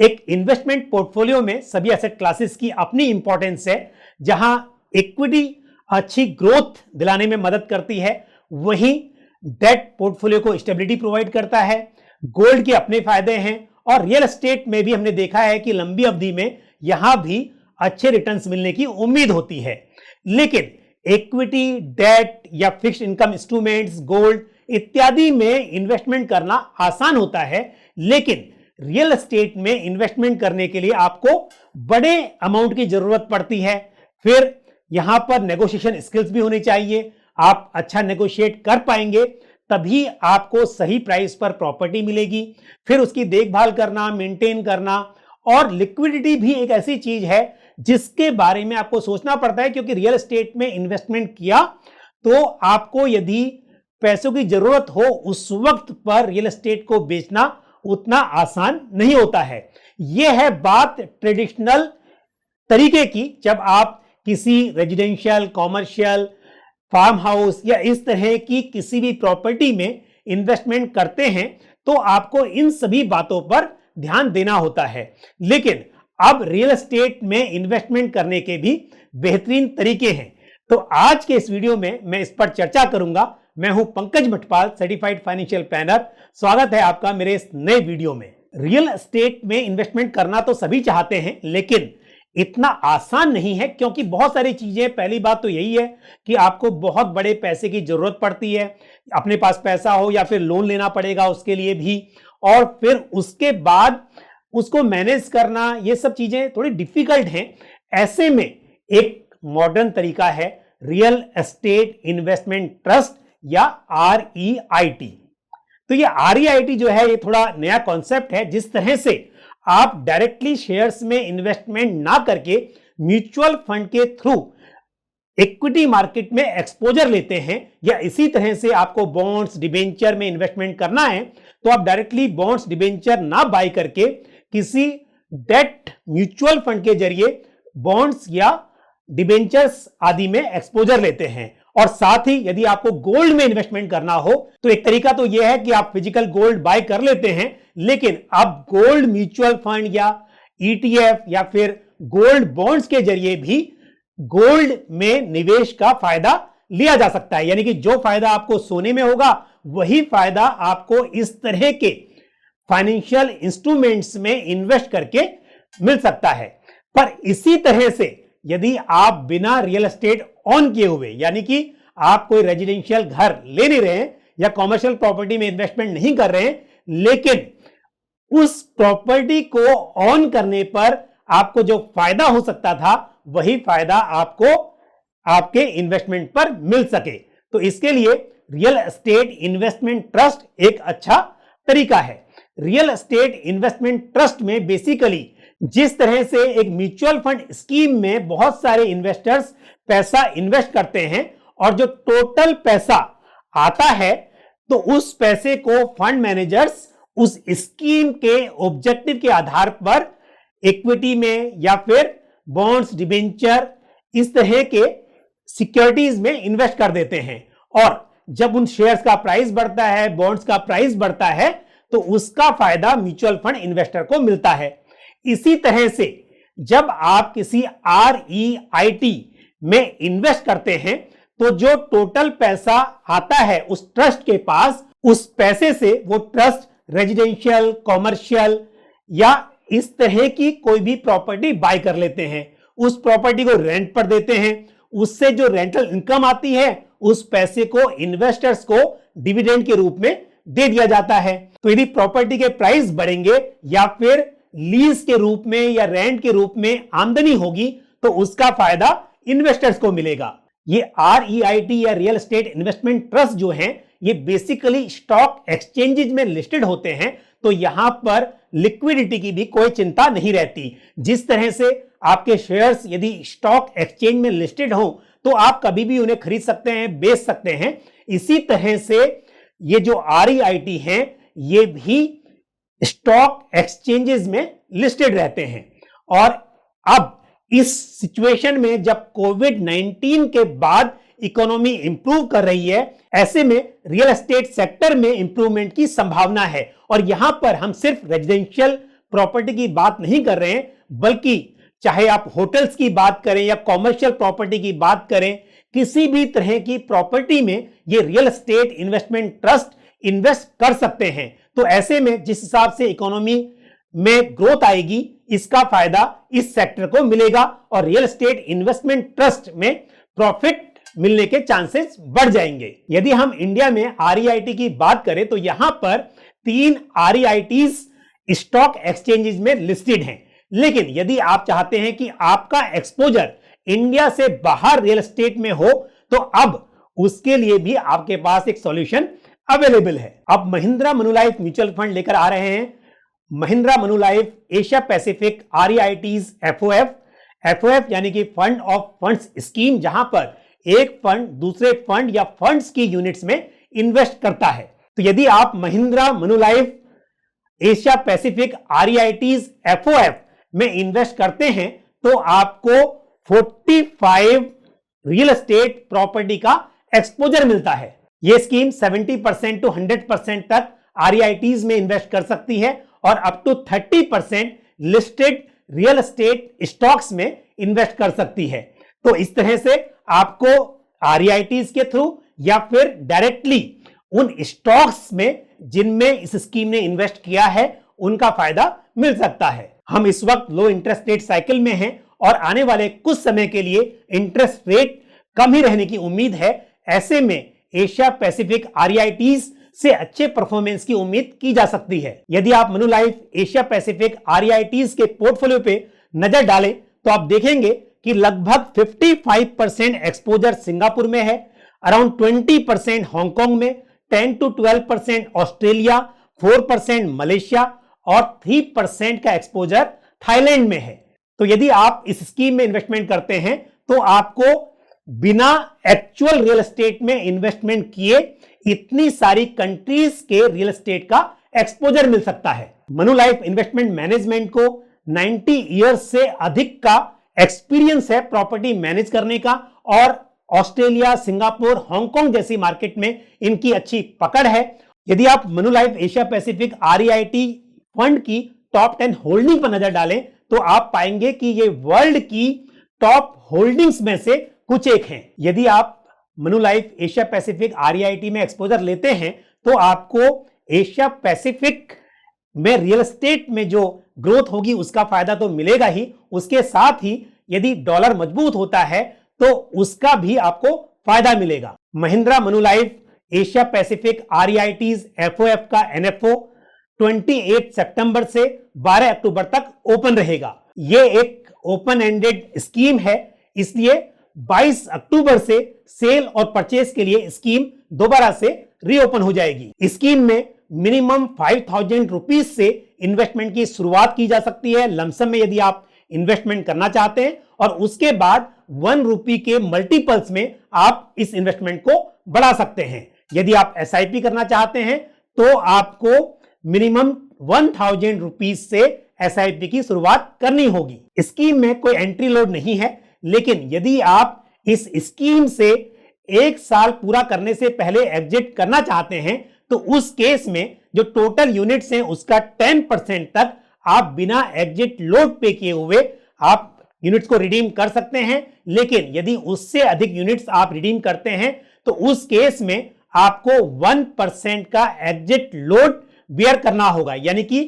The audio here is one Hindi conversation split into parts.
एक इन्वेस्टमेंट पोर्टफोलियो में सभी एसेट क्लासेस की अपनी इंपॉर्टेंस है। जहां इक्विटी अच्छी ग्रोथ दिलाने में मदद करती है, वहीं डेट पोर्टफोलियो को स्टेबिलिटी प्रोवाइड करता है। गोल्ड के अपने फायदे हैं और रियल एस्टेट में भी हमने देखा है कि लंबी अवधि में यहां भी अच्छे रिटर्न्स मिलने की उम्मीद होती है। लेकिन इक्विटी, डेट या फिक्स्ड इनकम इंस्ट्रूमेंट्स, गोल्ड इत्यादि में इन्वेस्टमेंट करना आसान होता है, लेकिन रियल एस्टेट में इन्वेस्टमेंट करने के लिए आपको बड़े अमाउंट की जरूरत पड़ती है। फिर यहां पर नेगोशिएशन स्किल्स भी होनी चाहिए। आप अच्छा नेगोशिएट कर पाएंगे तभी आपको सही प्राइस पर प्रॉपर्टी मिलेगी। फिर उसकी देखभाल करना, मेंटेन करना, और लिक्विडिटी भी एक ऐसी चीज है जिसके बारे में आपको सोचना पड़ता है, क्योंकि रियल एस्टेट में इन्वेस्टमेंट किया तो आपको यदि पैसों की जरूरत हो उस वक्त पर रियल एस्टेट को बेचना उतना आसान नहीं होता है। यह है बात ट्रेडिशनल तरीके की। जब आप किसी रेजिडेंशियल, कॉमर्शियल, फार्म हाउस या इस तरह की किसी भी प्रॉपर्टी में इन्वेस्टमेंट करते हैं तो आपको इन सभी बातों पर ध्यान देना होता है। लेकिन अब रियल एस्टेट में इन्वेस्टमेंट करने के भी बेहतरीन तरीके हैं। तो आज के इस वीडियो में मैं इस पर चर्चा करूंगा। मैं हूं पंकज भटपाल, सर्टिफाइड फाइनेंशियल प्लानर। स्वागत है आपका मेरे इस नए वीडियो में। रियल एस्टेट में इन्वेस्टमेंट करना तो सभी चाहते हैं, लेकिन इतना आसान नहीं है, क्योंकि बहुत सारी चीजें। पहली बात तो यही है कि आपको बहुत बड़े पैसे की जरूरत पड़ती है। अपने पास पैसा हो या फिर लोन लेना पड़ेगा उसके लिए भी, और फिर उसके बाद उसको मैनेज करना, ये सब चीजें थोड़ी डिफिकल्ट हैं। ऐसे में एक मॉडर्न तरीका है रियल एस्टेट इन्वेस्टमेंट ट्रस्ट या REIT। तो ये REIT जो है ये थोड़ा नया कॉन्सेप्ट है। जिस तरह से आप डायरेक्टली शेयर्स में इन्वेस्टमेंट ना करके म्यूचुअल फंड के थ्रू इक्विटी मार्केट में एक्सपोजर लेते हैं, या इसी तरह से आपको बॉन्ड्स, डिबेंचर में इन्वेस्टमेंट करना है तो आप डायरेक्टली बॉन्ड्स, डिबेंचर ना बाय करके किसी डेट म्यूचुअल फंड के जरिए बॉन्ड्स या डिबेंचर्स आदि में एक्सपोजर लेते हैं। और साथ ही यदि आपको गोल्ड में इन्वेस्टमेंट करना हो तो एक तरीका तो यह है कि आप फिजिकल गोल्ड बाय कर लेते हैं, लेकिन अब गोल्ड म्यूचुअल फंड या ETF या फिर गोल्ड बॉन्ड्स के जरिए भी गोल्ड में निवेश का फायदा लिया जा सकता है। यानी कि जो फायदा आपको सोने में होगा वही फायदा आपको इस तरह के फाइनेंशियल इंस्ट्रूमेंट्स में इन्वेस्ट करके मिल सकता है। पर इसी तरह से यदि आप बिना रियल एस्टेट ऑन किए हुए, यानी कि आप कोई रेजिडेंशियल घर ले नहीं रहे हैं या कॉमर्शियल प्रॉपर्टी में इन्वेस्टमेंट नहीं कर रहे हैं, लेकिन उस प्रॉपर्टी को ऑन करने पर आपको जो फायदा हो सकता था वही फायदा आपको आपके इन्वेस्टमेंट पर मिल सके, तो इसके लिए रियल एस्टेट इन्वेस्टमेंट ट्रस्ट एक अच्छा तरीका है। रियल एस्टेट इन्वेस्टमेंट ट्रस्ट में बेसिकली जिस तरह से एक म्यूचुअल फंड स्कीम में बहुत सारे इन्वेस्टर्स पैसा इन्वेस्ट करते हैं और जो टोटल पैसा आता है तो उस पैसे को फंड मैनेजर्स उस स्कीम के ऑब्जेक्टिव के आधार पर इक्विटी में या फिर बॉन्ड्स, डिबेंचर, इस तरह के सिक्योरिटीज में इन्वेस्ट कर देते हैं। और जब उन शेयर्स का प्राइस बढ़ता है, बॉन्ड्स का प्राइस बढ़ता है, तो उसका फायदा म्यूचुअल फंड इन्वेस्टर को मिलता है। इसी तरह से जब आप किसी REIT में इन्वेस्ट करते हैं तो जो टोटल पैसा आता है उस ट्रस्ट के पास, उस पैसे से वो ट्रस्ट रेजिडेंशियल, कॉमर्शियल या इस तरह की कोई भी प्रॉपर्टी बाय कर लेते हैं। उस प्रॉपर्टी को रेंट पर देते हैं। उससे जो रेंटल इनकम आती है उस पैसे को इन्वेस्टर्स को डिविडेंड के रूप में दे दिया जाता है। तो यदि प्रॉपर्टी के प्राइस बढ़ेंगे या फिर लीज के रूप में या रेंट के रूप में आमदनी होगी तो उसका फायदा इन्वेस्टर्स को मिलेगा। ये REIT या रियल एस्टेट इन्वेस्टमेंट ट्रस्ट जो हैं ये बेसिकली स्टॉक एक्सचेंजेस में लिस्टेड होते हैं, तो यहां पर लिक्विडिटी की भी कोई चिंता नहीं रहती। जिस तरह से आपके शेयर्स यदि स्टॉक एक्सचेंज में लिस्टेड हो तो आप कभी भी उन्हें खरीद सकते हैं, बेच सकते हैं, इसी तरह से ये जो REIT हैं ये भी स्टॉक एक्सचेंजेस में लिस्टेड रहते हैं। और अब इस सिचुएशन में जब कोविड-19 के बाद इकोनॉमी इंप्रूव कर रही है, ऐसे में रियल एस्टेट सेक्टर में इंप्रूवमेंट की संभावना है। और यहां पर हम सिर्फ रेजिडेंशियल प्रॉपर्टी की बात नहीं कर रहे हैं, बल्कि चाहे आप होटल्स की बात करें या कॉमर्शियल प्रॉपर्टी की बात करें, किसी भी तरह की प्रॉपर्टी में ये real estate investment trust invest कर सकते हैं। तो ऐसे में जिस हिसाब से इकोनॉमी में ग्रोथ आएगी, इसका फायदा इस सेक्टर को मिलेगा और रियल एस्टेट इन्वेस्टमेंट ट्रस्ट में प्रॉफिट मिलने के चांसेस बढ़ जाएंगे। यदि हम इंडिया में आरईआईटी की बात करें तो यहां पर 3 आरईआईटीज स्टॉक एक्सचेंजेस में लिस्टेड हैं। लेकिन यदि आप चाहते हैं कि आपका एक्सपोजर इंडिया से बाहर रियल एस्टेट में हो, तो अब उसके लिए भी आपके पास एक सॉल्यूशन अवेलेबल है। अब महिंद्रा मनुलाइफ म्यूचुअल फंड लेकर आ रहे हैं Mahindra Manulife Asia Pacific REITs FOF यानी कि फंड ऑफ फंड्स स्कीम, जहां पर एक फंड दूसरे फंड या फंड्स की यूनिट्स में इन्वेस्ट करता है। तो यदि आप Mahindra Manulife Asia Pacific REITs FOF में इन्वेस्ट करते हैं तो आपको 45 रियल एस्टेट प्रॉपर्टी का एक्सपोजर मिलता है। यह स्कीम 70% to 100% तक आरईआईटीज में इन्वेस्ट कर सकती है और up to 30% listed real estate stocks में इन्वेस्ट कर सकती है। तो इस तरह से आपको आरईआईटीज के थ्रू या फिर डायरेक्टली उन स्टॉक्स में जिनमें इस स्कीम ने इन्वेस्ट किया है उनका फायदा मिल सकता है। हम इस वक्त लो इंटरेस्ट रेट साइकिल में हैं और आने वाले कुछ समय के लिए इंटरेस्ट रेट कम ही रहने की उम्मीद है। ऐसे में एशिया पैसिफिक आरईआईटीज से अच्छे परफॉर्मेंस की उम्मीद की जा सकती है। यदि आप मनुलाइफ एशिया पैसिफिक आरईआईटीज के पोर्टफोलियो पे नजर डालें तो आप देखेंगे कि लगभग 55% एक्सपोजर सिंगापुर में है, अराउंड 20% हांगकांग में, 10 to 12% ऑस्ट्रेलिया, 4% मलेशिया और 3% का एक्सपोजर थाईलैंड में है। तो यदि आप इस स्कीम में इन्वेस्टमेंट करते हैं तो आपको बिना एक्चुअल रियल एस्टेट में इन्वेस्टमेंट किए इतनी सारी कंट्रीज के रियल एस्टेट का एक्सपोजर मिल सकता है। मनुलाइफ इन्वेस्टमेंट मैनेजमेंट को 90 इयर्स से अधिक का एक्सपीरियंस है प्रॉपर्टी मैनेज करने का और ऑस्ट्रेलिया, सिंगापुर, हांगकांग जैसी मार्केट में इनकी अच्छी पकड़ है। यदि आप Manulife Asia Pacific REIT fund की टॉप 10 होल्डिंग पर नजर डालें तो आप पाएंगे कि ये वर्ल्ड की टॉप होल्डिंग्स में से कुछ एक हैं। यदि आप मनुलाइफ एशिया पैसिफिक आरईआईटी में एक्सपोजर लेते हैं तो आपको एशिया पैसिफिक में रियल एस्टेट में जो ग्रोथ होगी उसका फायदा तो मिलेगा ही, उसके साथ ही यदि डॉलर मजबूत होता है तो उसका भी आपको फायदा मिलेगा। Mahindra Manulife Asia Pacific REITs FOF का एनएफओ 28 सितंबर से 12 अक्टूबर तक ओपन रहेगा। यह एक ओपन एंडेड स्कीम है, इसलिए 22 अक्टूबर से सेल और परचेज के लिए स्कीम दोबारा से रीओपन हो जाएगी। स्कीम में मिनिमम 5,000 रुपीज से इन्वेस्टमेंट की शुरुआत की जा सकती है लमसम में, यदि आप इन्वेस्टमेंट करना चाहते हैं, और उसके बाद 1 रुपये के मल्टीपल्स में आप इस इन्वेस्टमेंट को बढ़ा सकते हैं। यदि आप एसआईपी करना चाहते हैं तो आपको मिनिमम 1,000 रुपीज से एसआईपी की शुरुआत करनी होगी। स्कीम में कोई एंट्री लोड नहीं है, लेकिन यदि आप इस स्कीम से 1 साल पूरा करने से पहले एग्जिट करना चाहते हैं तो उस केस में जो टोटल यूनिट्स हैं उसका 10% तक आप बिना एग्जिट लोड पे किए हुए आप यूनिट्स को रिडीम कर सकते हैं। लेकिन यदि उससे अधिक यूनिट्स आप रिडीम करते हैं तो उस केस में आपको 1% का एग्जिट लोड बियर करना होगा, यानी कि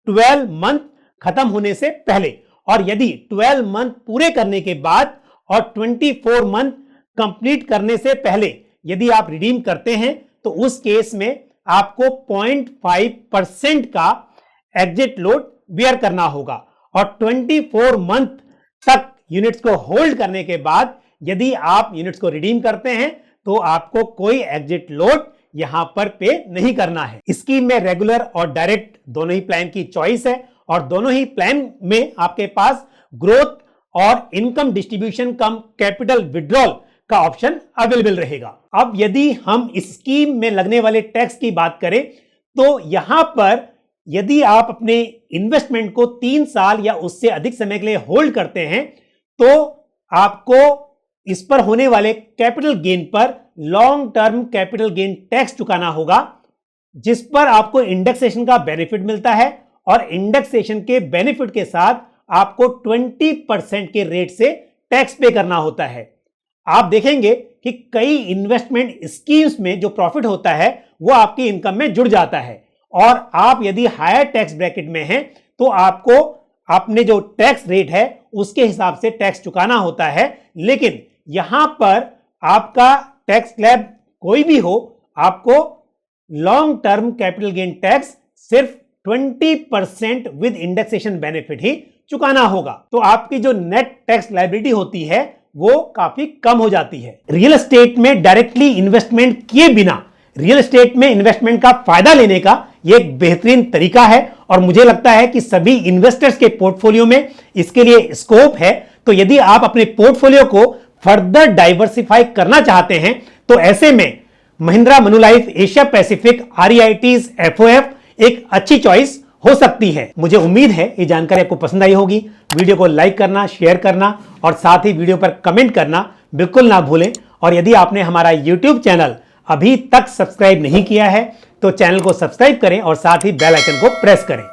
12 मंथ खत्म होने से पहले। और यदि 12 मंथ पूरे करने के बाद और 24 मंथ कंप्लीट करने से पहले यदि आप रिडीम करते हैं तो उस केस में आपको 0.5% का एग्जिट लोड बियर करना होगा। और 24 मंथ तक यूनिट्स को होल्ड करने के बाद यदि आप यूनिट्स को रिडीम करते हैं तो आपको कोई एग्जिट लोड यहां पर पे नहीं करना है। स्कीम में रेगुलर और डायरेक्ट दोनों ही प्लान की चॉइस है और दोनों ही प्लान में आपके पास ग्रोथ और इनकम डिस्ट्रीब्यूशन कम कैपिटल विड्रॉल का ऑप्शन अवेलेबल रहेगा। अब यदि हम इस स्कीम में लगने वाले टैक्स की बात करें तो यहां पर यदि आप अपने इन्वेस्टमेंट को 3 साल या उससे अधिक समय के लिए होल्ड करते हैं तो आपको इस पर होने वाले कैपिटल गेन पर long term capital gain tax चुकाना होगा, जिस पर आपको इंडेक्सेशन का बेनिफिट मिलता है और इंडेक्सेशन के बेनिफिट के साथ आपको 20% के रेट से टैक्स पे करना होता है। आप देखेंगे कि कई इन्वेस्टमेंट स्कीम्स में जो प्रॉफिट होता है वो आपकी इनकम में जुड़ जाता है, और आप यदि हायर टैक्स ब्रैकेट में हैं तो आपको अपने जो टैक्स रेट है उसके हिसाब से टैक्स चुकाना होता है। लेकिन यहां पर आपका टैक्स स्लैब कोई भी हो, आपको long term capital gain tax सिर्फ 20% विद इंडेक्सेशन बेनिफिट ही चुकाना होगा। तो आपकी जो नेट टैक्स लायबिलिटी होती है वो काफी कम हो जाती है। रियल एस्टेट में डायरेक्टली इन्वेस्टमेंट किए बिना रियल एस्टेट में इन्वेस्टमेंट का फायदा लेने का यह एक बेहतरीन तरीका है, और मुझे लगता है कि सभी इन्वेस्टर्स के पोर्टफोलियो में इसके लिए स्कोप है। तो यदि आप अपने पोर्टफोलियो को फर्दर डाइवर्सिफाई करना चाहते हैं तो ऐसे में Mahindra Manulife Asia Pacific REITs FOF एक अच्छी चॉइस हो सकती है। मुझे उम्मीद है ये जानकारी आपको पसंद आई होगी। वीडियो को लाइक करना, शेयर करना और साथ ही वीडियो पर कमेंट करना बिल्कुल ना भूलें। और यदि आपने हमारा YouTube चैनल अभी तक सब्सक्राइब नहीं किया है तो चैनल को सब्सक्राइब करें और साथ ही बेल आइकन को प्रेस करें।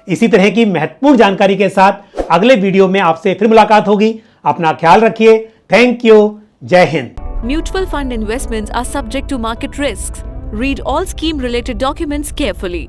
इसी तरह की महत्वपूर्ण जानकारी के साथ अगले वीडियो में आपसे फिर मुलाकात होगी। अपना ख्याल रखिए। Thank you. जय Hind. Mutual fund investments are subject to market risks. Read all scheme related documents carefully.